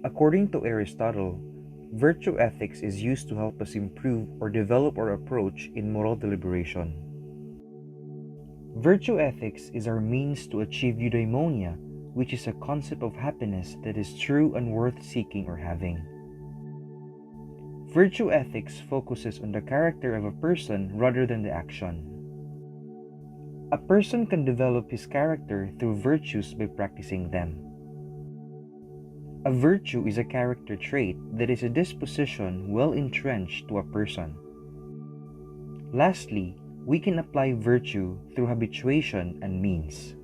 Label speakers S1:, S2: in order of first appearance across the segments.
S1: According to Aristotle, virtue ethics is used to help us improve or develop our approach in moral deliberation. Virtue ethics is our means to achieve eudaimonia, which is a concept of happiness that is true and worth seeking or having. Virtue ethics focuses on the character of a person rather than the action. A person can develop his character through virtues by practicing them. A virtue is a character trait that is a disposition well entrenched to a person. Lastly, we can apply virtue through habituation and means.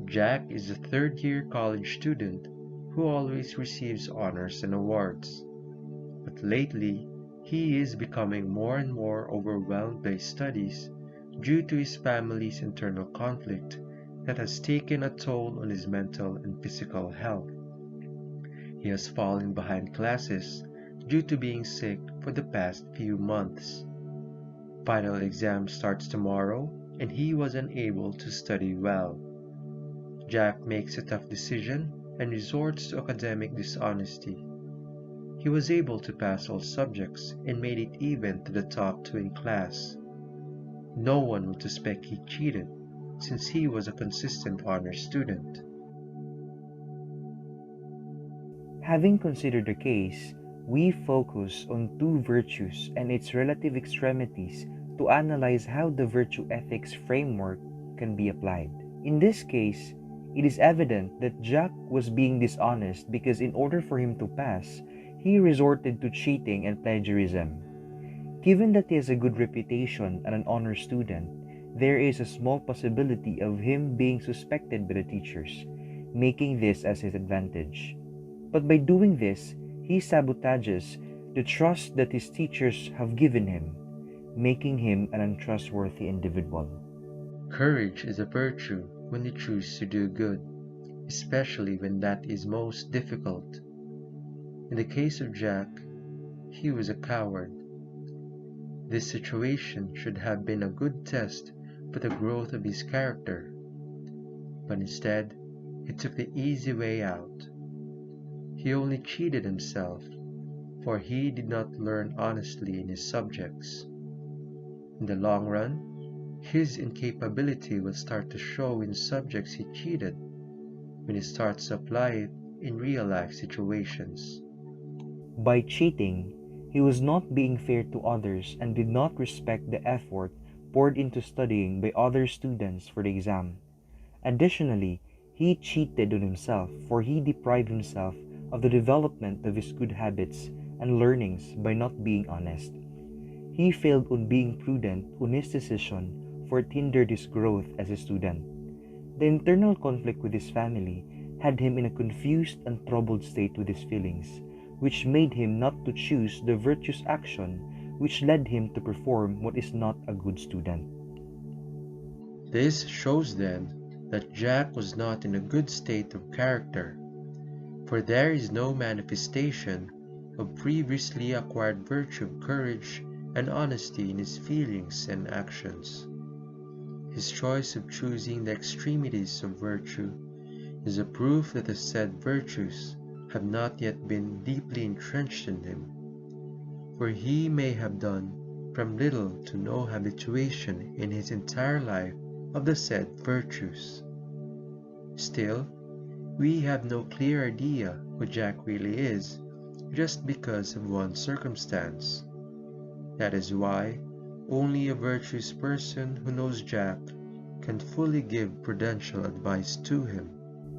S2: Jack is a third-year college student who always receives honors and awards. But lately, he is becoming more and more overwhelmed by studies due to his family's internal conflict that has taken a toll on his mental and physical health. He has fallen behind classes due to being sick for the past few months. Final exam starts tomorrow and he was unable to study well. Jack makes a tough decision and resorts to academic dishonesty. He was able to pass all subjects and made it even to the top 2 in class. No one would suspect he cheated since he was a consistent honor student.
S1: Having considered the case, we focus on two virtues and its relative extremities to analyze how the virtue ethics framework can be applied. In this case, it is evident that Jack was being dishonest because in order for him to pass, he resorted to cheating and plagiarism. Given that he has a good reputation and an honor student, there is a small possibility of him being suspected by the teachers, making this as his advantage. But by doing this, he sabotages the trust that his teachers have given him, making him an untrustworthy individual.
S2: Courage is a virtue when you choose to do good, especially when that is most difficult. In the case of Jack, he was a coward. This situation should have been a good test for the growth of his character, but instead, he took the easy way out. He only cheated himself, for he did not learn honestly in his subjects. In the long run, his incapability will start to show in subjects he cheated when he starts to apply it in real-life situations.
S1: By cheating, he was not being fair to others and did not respect the effort poured into studying by other students for the exam. Additionally, he cheated on himself, for he deprived himself of the development of his good habits and learnings by not being honest. He failed on being prudent on his decision, for it hindered his growth as a student. The internal conflict with his family had him in a confused and troubled state with his feelings, which made him not to choose the virtuous action which led him to perform what is not a good student.
S2: This shows then that Jack was not in a good state of character, for there is no manifestation of previously acquired virtue of courage and honesty in his feelings and actions. His choice of choosing the extremities of virtue is a proof that the said virtues have not yet been deeply entrenched in him, for he may have done from little to no habituation in his entire life of the said virtues. Still, we have no clear idea who Jack really is just because of one circumstance. That is why only a virtuous person who knows Jack can fully give prudential advice to him.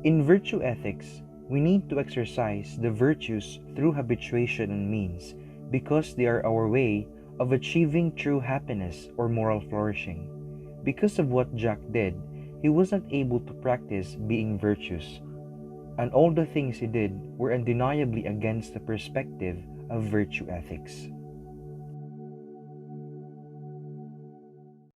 S1: In virtue ethics, we need to exercise the virtues through habituation and means because they are our way of achieving true happiness or moral flourishing. Because of what Jack did, he was not able to practice being virtuous, and all the things he did were undeniably against the perspective of virtue ethics.